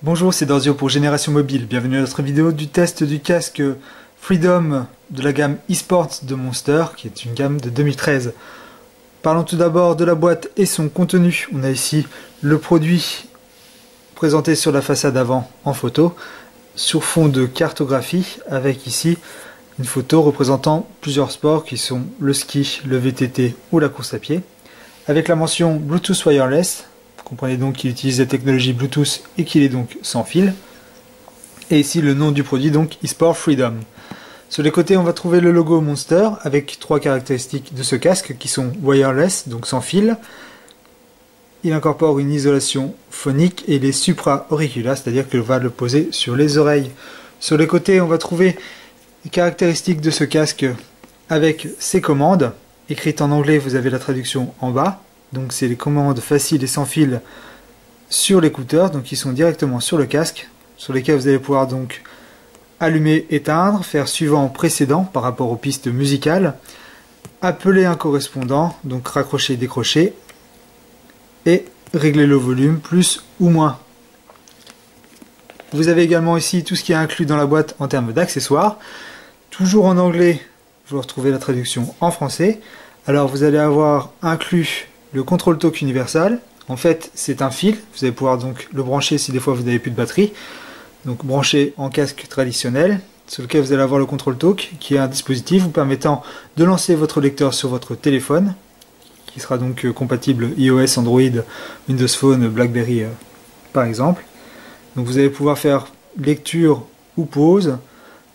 Bonjour, c'est Dorzio pour Génération Mobile. Bienvenue à notre vidéo du test du casque Freedom de la gamme eSports de Monster, qui est une gamme de 2013. Parlons tout d'abord de la boîte et son contenu. On a ici le produit présenté sur la façade avant en photo, sur fond de cartographie, avec ici une photo représentant plusieurs sports qui sont le ski, le VTT ou la course à pied, avec la mention Bluetooth Wireless. Comprenez donc qu'il utilise la technologie Bluetooth et qu'il est donc sans fil. Et ici le nom du produit, donc eSport Freedom. Sur les côtés, on va trouver le logo Monster avec trois caractéristiques de ce casque qui sont wireless, donc sans fil. Il incorpore une isolation phonique et il est supra-auriculaire, c'est-à-dire qu'il va le poser sur les oreilles. Sur les côtés, on va trouver les caractéristiques de ce casque avec ses commandes. Écrites en anglais, vous avez la traduction en bas. Donc c'est les commandes faciles et sans fil sur l'écouteur, donc qui sont directement sur le casque, sur lesquels vous allez pouvoir donc allumer, éteindre, faire suivant précédent par rapport aux pistes musicales, appeler un correspondant, donc raccrocher, décrocher, et régler le volume plus ou moins. Vous avez également ici tout ce qui est inclus dans la boîte en termes d'accessoires. Toujours en anglais, vous retrouvez la traduction en français. Alors vous allez avoir inclus le contrôle talk universal. En fait, c'est un fil. Vous allez pouvoir donc le brancher si des fois vous n'avez plus de batterie. Donc branché en casque traditionnel, sur lequel vous allez avoir le contrôle talk, qui est un dispositif vous permettant de lancer votre lecteur sur votre téléphone, qui sera donc compatible iOS, Android, Windows Phone, BlackBerry par exemple. Donc vous allez pouvoir faire lecture ou pause,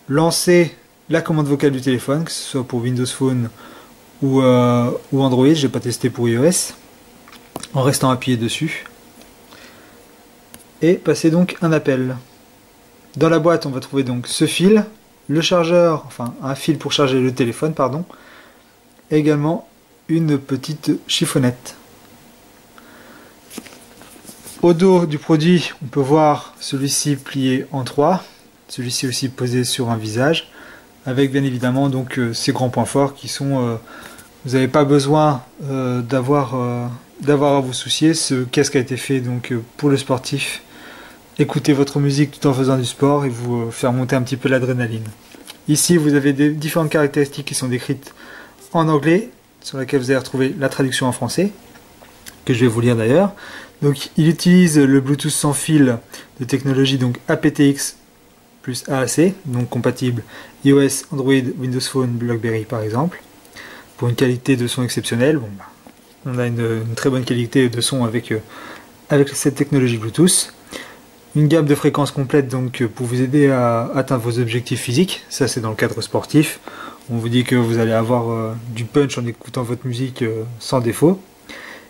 lancer la commande vocale du téléphone, que ce soit pour Windows Phone ou Android, je n'ai pas testé pour iOS, en restant appuyé dessus, et passer donc un appel. Dans la boîte, on va trouver donc ce fil, le chargeur, enfin un fil pour charger le téléphone, pardon, et également une petite chiffonnette. Au dos du produit, on peut voir celui-ci plié en trois, celui-ci aussi posé sur un visage, avec bien évidemment donc ces grands points forts qui sont, vous n'avez pas besoin d'avoir à vous soucier. Ce casque a été fait donc pour le sportif. Écoutez votre musique tout en faisant du sport et vous faire monter un petit peu l'adrénaline. Ici vous avez des différentes caractéristiques qui sont décrites en anglais, sur lesquelles vous allez retrouver la traduction en français, que je vais vous lire d'ailleurs. Donc il utilise le Bluetooth sans fil de technologie donc aptX plus AAC, donc compatible iOS, Android, Windows Phone, BlackBerry par exemple, pour une qualité de son exceptionnelle. Bon, on a une très bonne qualité de son avec cette technologie Bluetooth. Une gamme de fréquences complète donc pour vous aider à atteindre vos objectifs physiques, ça c'est dans le cadre sportif. On vous dit que vous allez avoir du punch en écoutant votre musique sans défaut.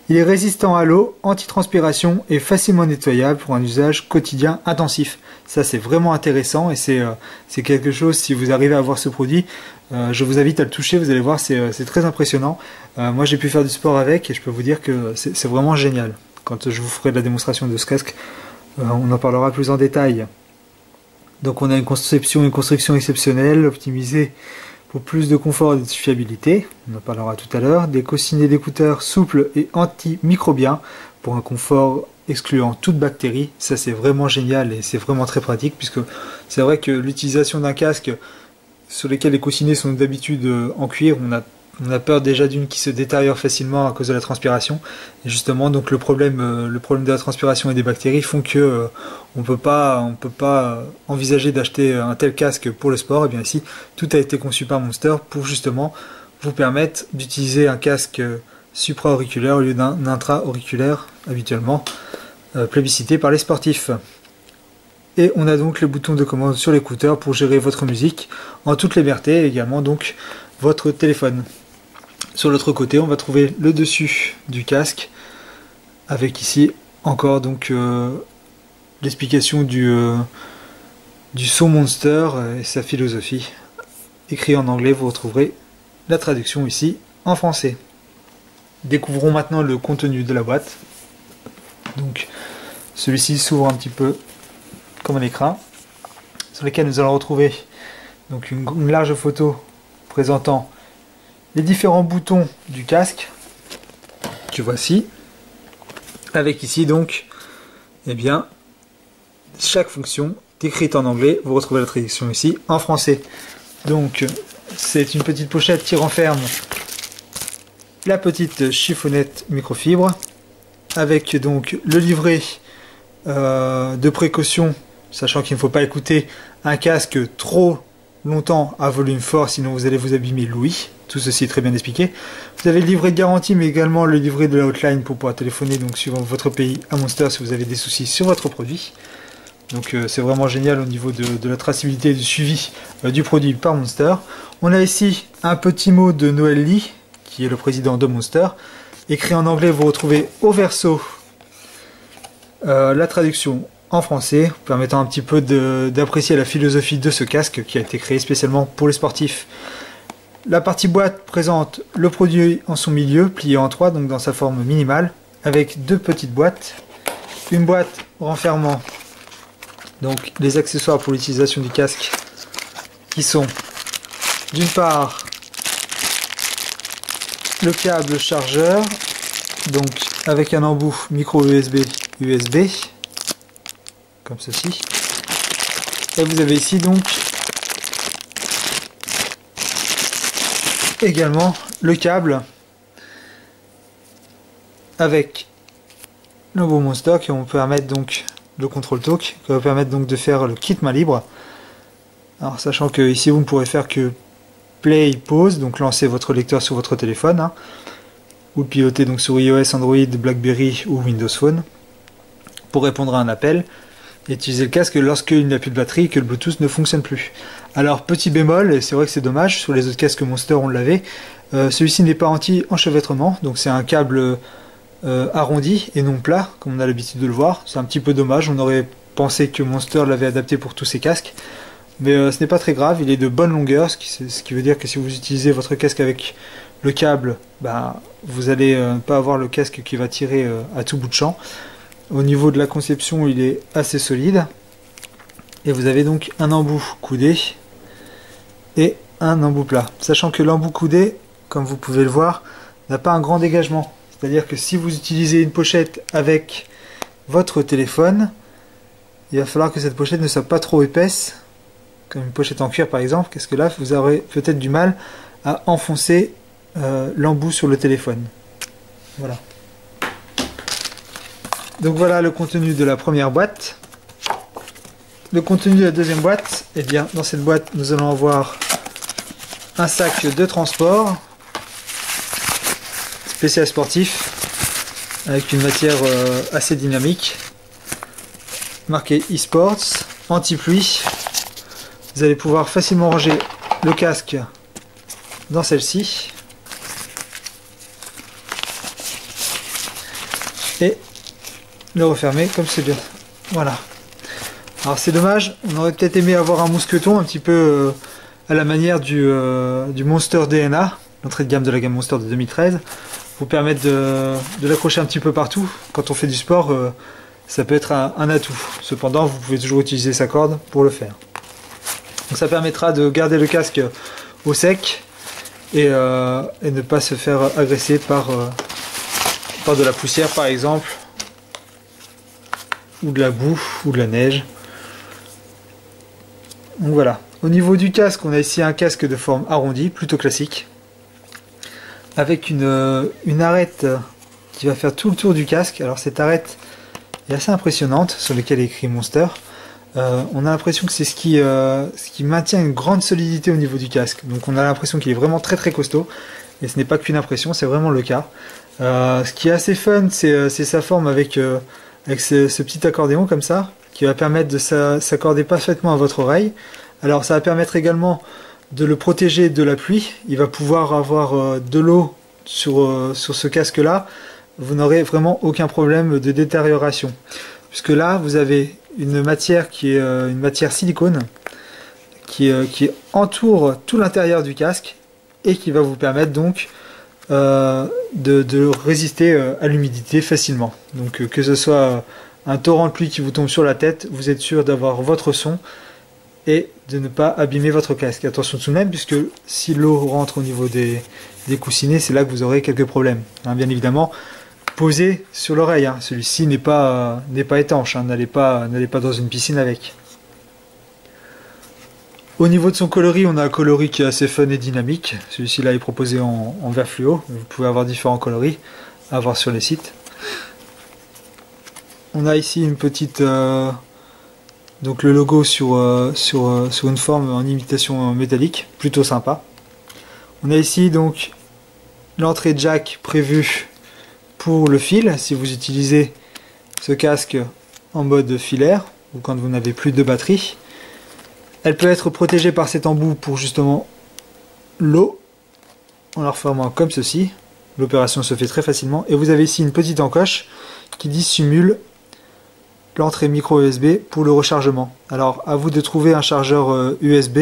Il est résistant à l'eau, anti-transpiration et facilement nettoyable pour un usage quotidien intensif. Ça c'est vraiment intéressant et c'est quelque chose, si vous arrivez à avoir ce produit, je vous invite à le toucher, vous allez voir, c'est très impressionnant. Moi j'ai pu faire du sport avec et je peux vous dire que c'est vraiment génial. Quand je vous ferai de la démonstration de ce casque, on en parlera plus en détail. Donc on a une construction exceptionnelle, optimisée pour plus de confort et de fiabilité, on en parlera tout à l'heure. Des coussinets d'écouteurs souples et antimicrobiens pour un confort excluant toute bactérie. Ça c'est vraiment génial et c'est vraiment très pratique, puisque c'est vrai que l'utilisation d'un casque sur lesquels les coussinets sont d'habitude en cuir, on a peur déjà d'une qui se détériore facilement à cause de la transpiration. Et justement, donc le problème de la transpiration et des bactéries font que on peut pas envisager d'acheter un tel casque pour le sport. Et bien ici, tout a été conçu par Monster pour justement vous permettre d'utiliser un casque supra-auriculaire au lieu d'un intra-auriculaire habituellement plébiscité par les sportifs. Et on a donc le bouton de commande sur l'écouteur pour gérer votre musique en toute liberté, et également donc votre téléphone. Sur l'autre côté, on va trouver le dessus du casque, avec ici encore donc l'explication du son Monster et sa philosophie. Écrit en anglais, vous retrouverez la traduction ici en français. Découvrons maintenant le contenu de la boîte. Donc celui-ci s'ouvre un petit peu comme un écran, sur lequel nous allons retrouver donc une large photo présentant les différents boutons du casque que voici, avec ici donc eh bien chaque fonction décrite en anglais. Vous retrouvez la traduction ici en français. Donc c'est une petite pochette qui renferme la petite chiffonnette microfibre avec donc le livret de précaution, sachant qu'il ne faut pas écouter un casque trop longtemps à volume fort, sinon vous allez vous abîmer l'ouïe. Tout ceci est très bien expliqué. Vous avez le livret de garantie, mais également le livret de la hotline pour pouvoir téléphoner, donc suivant votre pays, à Monster si vous avez des soucis sur votre produit. Donc c'est vraiment génial au niveau de la traçabilité et du suivi du produit par Monster. On a ici un petit mot de Noël Lee, qui est le président de Monster. Écrit en anglais, vous retrouvez au verso la traduction en français, permettant un petit peu d'apprécier la philosophie de ce casque qui a été créé spécialement pour les sportifs. La partie boîte présente le produit en son milieu, plié en 3, donc dans sa forme minimale, avec deux petites boîtes. Une boîte renfermant donc les accessoires pour l'utilisation du casque, qui sont d'une part le câble chargeur, donc avec un embout micro USB, comme ceci. Et vous avez ici donc également le câble avec le beau Monster qui va permettre donc le contrôle talk, qui va permettre donc de faire le kit main libre. Alors sachant que ici vous ne pourrez faire que play, pause, donc lancer votre lecteur sur votre téléphone, hein, ou le piloter donc sur iOS, Android, BlackBerry ou Windows Phone pour répondre à un appel. Et utiliser le casque lorsqu'il n'y a plus de batterie et que le Bluetooth ne fonctionne plus. Alors petit bémol, et c'est vrai que c'est dommage, sur les autres casques Monster on l'avait, celui-ci n'est pas anti-enchevêtrement, donc c'est un câble arrondi et non plat, comme on a l'habitude de le voir. C'est un petit peu dommage, on aurait pensé que Monster l'avait adapté pour tous ses casques, mais ce n'est pas très grave, il est de bonne longueur, ce qui veut dire que si vous utilisez votre casque avec le câble, vous n'allez pas avoir le casque qui va tirer à tout bout de champ. Au niveau de la conception, il est assez solide. Et vous avez donc un embout coudé et un embout plat. Sachant que l'embout coudé, comme vous pouvez le voir, n'a pas un grand dégagement. C'est-à-dire que si vous utilisez une pochette avec votre téléphone, il va falloir que cette pochette ne soit pas trop épaisse, comme une pochette en cuir par exemple, parce que là, vous aurez peut-être du mal à enfoncer l'embout sur le téléphone. Voilà. Donc voilà le contenu de la première boîte. Le contenu de la deuxième boîte, eh bien dans cette boîte nous allons avoir un sac de transport spécial sportif avec une matière assez dynamique, marqué eSports, anti-pluie. Vous allez pouvoir facilement ranger le casque dans celle-ci et le refermer comme c'est bien. Voilà. Alors c'est dommage, on aurait peut-être aimé avoir un mousqueton un petit peu à la manière du Monster DNA, l'entrée de gamme de la gamme Monster de 2013, vous permettre de l'accrocher un petit peu partout. Quand on fait du sport, ça peut être un atout. Cependant, vous pouvez toujours utiliser sa corde pour le faire. Donc ça permettra de garder le casque au sec et ne pas se faire agresser par de la poussière par exemple, ou de la boue, ou de la neige. Donc voilà. Au niveau du casque, on a ici un casque de forme arrondie, plutôt classique, avec une arête qui va faire tout le tour du casque. Alors cette arête est assez impressionnante, sur laquelle est écrit Monster. On a l'impression que c'est ce qui maintient une grande solidité au niveau du casque. Donc on a l'impression qu'il est vraiment très très costaud. Et ce n'est pas qu'une impression, c'est vraiment le cas. Ce qui est assez fun, c'est sa forme avec ce petit accordéon comme ça, qui va permettre de s'accorder parfaitement à votre oreille. Alors ça va permettre également de le protéger de la pluie. Il va pouvoir avoir de l'eau sur ce casque là. Vous n'aurez vraiment aucun problème de détérioration. Puisque là vous avez une matière qui est une matière silicone qui entoure tout l'intérieur du casque et qui va vous permettre donc de résister à l'humidité facilement. Donc que ce soit un torrent de pluie qui vous tombe sur la tête, vous êtes sûr d'avoir votre son et de ne pas abîmer votre casque. Attention tout de même, puisque si l'eau rentre au niveau des coussinets, c'est là que vous aurez quelques problèmes. Hein, bien évidemment, posé sur l'oreille. Hein. Celui-ci n'est pas étanche, hein. N'allez pas dans une piscine avec. Au niveau de son coloris, on a un coloris qui est assez fun et dynamique. Celui-ci là est proposé en vert fluo. Vous pouvez avoir différents coloris à voir sur les sites. On a ici une petite... donc le logo sur une forme en imitation métallique, plutôt sympa. On a ici donc l'entrée jack prévue pour le fil, si vous utilisez ce casque en mode filaire, ou quand vous n'avez plus de batterie. Elle peut être protégée par cet embout pour justement l'eau, en la refermant comme ceci. L'opération se fait très facilement. Et vous avez ici une petite encoche qui dissimule l'entrée micro USB pour le rechargement. Alors à vous de trouver un chargeur USB,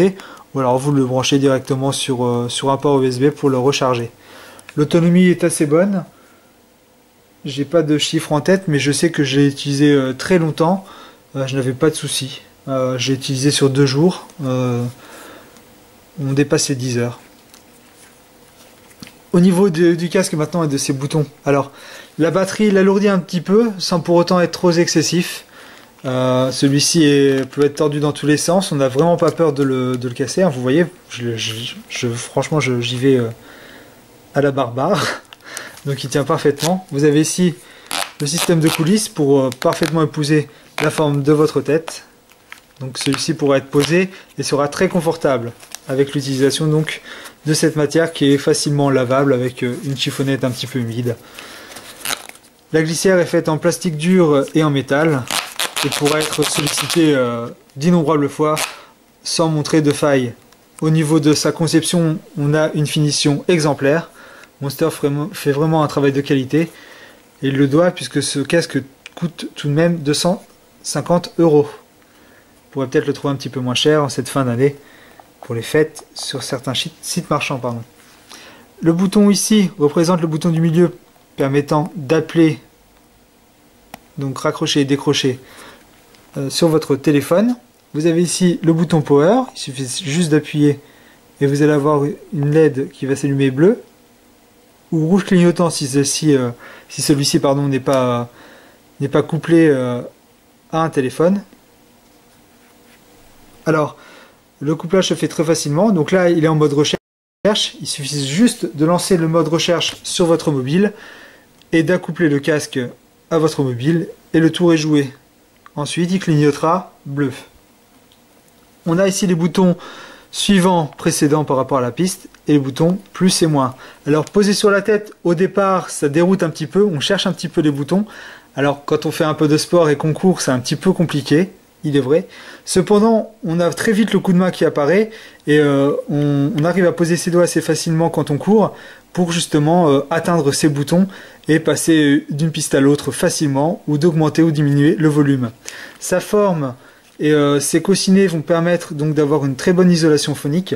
ou alors vous le branchez directement sur un port USB pour le recharger. L'autonomie est assez bonne. J'ai pas de chiffre en tête, mais je sais que je l'ai utilisé très longtemps. Je n'avais pas de soucis. J'ai utilisé sur 2 jours. On dépasse les 10 heures. Au niveau du casque maintenant et de ses boutons. Alors, la batterie l'alourdit un petit peu, sans pour autant être trop excessif. Celui-ci peut être tordu dans tous les sens. On n'a vraiment pas peur de le casser. Hein. Vous voyez, franchement, j'y vais à la barbare. Donc il tient parfaitement. Vous avez ici le système de coulisses pour parfaitement épouser la forme de votre tête. Donc celui-ci pourra être posé et sera très confortable avec l'utilisation donc de cette matière qui est facilement lavable avec une chiffonnette un petit peu humide. La glissière est faite en plastique dur et en métal et pourra être sollicitée d'innombrables fois sans montrer de faille. Au niveau de sa conception, on a une finition exemplaire. Monster fait vraiment un travail de qualité et il le doit puisque ce casque coûte tout de même 250 €. Vous pourrez peut-être le trouver un petit peu moins cher en cette fin d'année pour les fêtes sur certains sites marchands. Pardon. Le bouton ici représente le bouton du milieu permettant d'appeler, donc raccrocher et décrocher sur votre téléphone. Vous avez ici le bouton power, il suffit juste d'appuyer et vous allez avoir une LED qui va s'allumer bleu ou rouge clignotant si celui-ci n'est pas couplé à un téléphone. Alors, le couplage se fait très facilement. Donc là, il est en mode recherche. Il suffit juste de lancer le mode recherche sur votre mobile et d'accoupler le casque à votre mobile et le tour est joué. Ensuite, il clignotera bleu. On a ici les boutons suivants précédents par rapport à la piste et les boutons plus et moins. Alors, posé sur la tête, au départ, ça déroute un petit peu. On cherche un petit peu les boutons. Alors, quand on fait un peu de sport et qu'on court, c'est un petit peu compliqué. Il est vrai. Cependant, on a très vite le coup de main qui apparaît et on arrive à poser ses doigts assez facilement quand on court pour justement atteindre ces boutons et passer d'une piste à l'autre facilement ou d'augmenter ou diminuer le volume. Sa forme et ses coussinets vont permettre donc d'avoir une très bonne isolation phonique.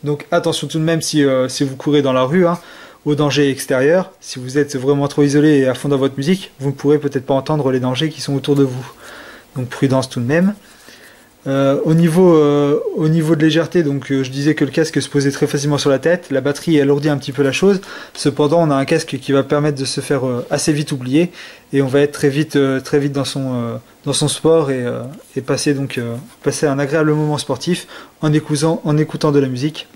Donc attention tout de même si vous courez dans la rue, hein, au danger extérieur. Si vous êtes vraiment trop isolé et à fond dans votre musique, vous ne pourrez peut-être pas entendre les dangers qui sont autour de vous. Donc prudence tout de même. Au niveau de légèreté, donc je disais que le casque se posait très facilement sur la tête. La batterie alourdit un petit peu la chose. Cependant, on a un casque qui va permettre de se faire assez vite oublier et on va être très vite dans son sport et passer un agréable moment sportif en écoutant de la musique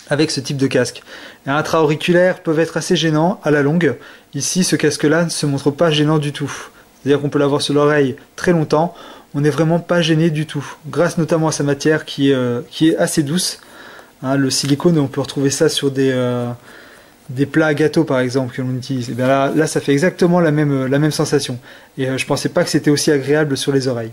avec ce type de casque. Les intra-auriculaires peuvent être assez gênants à la longue. Ici, ce casque-là ne se montre pas gênant du tout. C'est-à-dire qu'on peut l'avoir sur l'oreille très longtemps, on n'est vraiment pas gêné du tout, grâce notamment à sa matière qui est assez douce. Hein, le silicone, on peut retrouver ça sur des plats à gâteaux par exemple que l'on utilise. Et bien là, ça fait exactement la même sensation. Et je pensais pas que c'était aussi agréable sur les oreilles.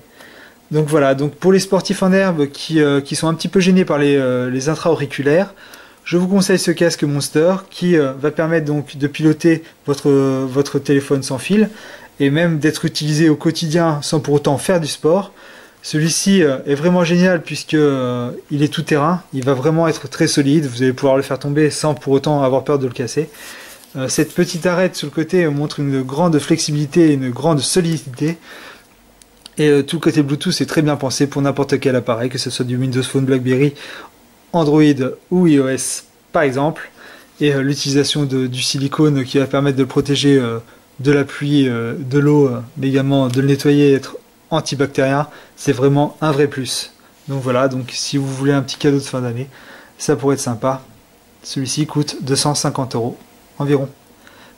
Donc voilà, donc pour les sportifs en herbe qui sont un petit peu gênés par les intra-auriculaires, je vous conseille ce casque Monster qui va permettre donc de piloter votre téléphone sans fil et même d'être utilisé au quotidien sans pour autant faire du sport. Celui-ci est vraiment génial puisque il est tout terrain, il va vraiment être très solide, vous allez pouvoir le faire tomber sans pour autant avoir peur de le casser. Cette petite arête sur le côté montre une grande flexibilité et une grande solidité. Et tout le côté Bluetooth est très bien pensé pour n'importe quel appareil, que ce soit du Windows Phone, BlackBerry, Android ou iOS par exemple. Et l'utilisation du silicone qui va permettre de le protéger de la pluie, de l'eau, mais également de le nettoyer et être antibactérien, c'est vraiment un vrai plus. Donc voilà, donc si vous voulez un petit cadeau de fin d'année, ça pourrait être sympa. Celui-ci coûte 250 € environ.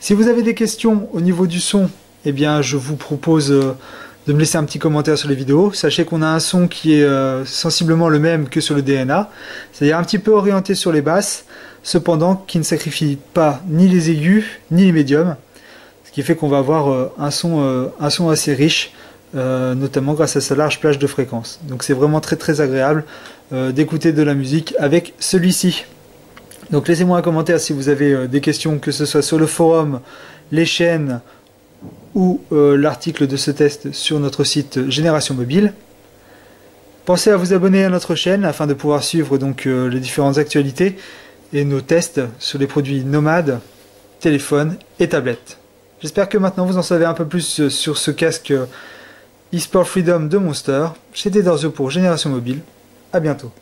Si vous avez des questions au niveau du son, eh bien je vous propose de me laisser un petit commentaire sur les vidéos. Sachez qu'on a un son qui est sensiblement le même que sur le DNA, c'est-à-dire un petit peu orienté sur les basses, cependant qui ne sacrifie pas ni les aigus ni les médiums, ce qui fait qu'on va avoir un son assez riche, notamment grâce à sa large plage de fréquences. Donc c'est vraiment très très agréable d'écouter de la musique avec celui-ci. Donc laissez-moi un commentaire si vous avez des questions, que ce soit sur le forum, les chaînes ou l'article de ce test sur notre site Génération Mobile. Pensez à vous abonner à notre chaîne afin de pouvoir suivre donc les différentes actualités et nos tests sur les produits nomades, téléphones et tablettes. J'espère que maintenant vous en savez un peu plus sur ce casque eSport Freedom de Monster. C'était Dorzio pour Génération Mobile. À bientôt.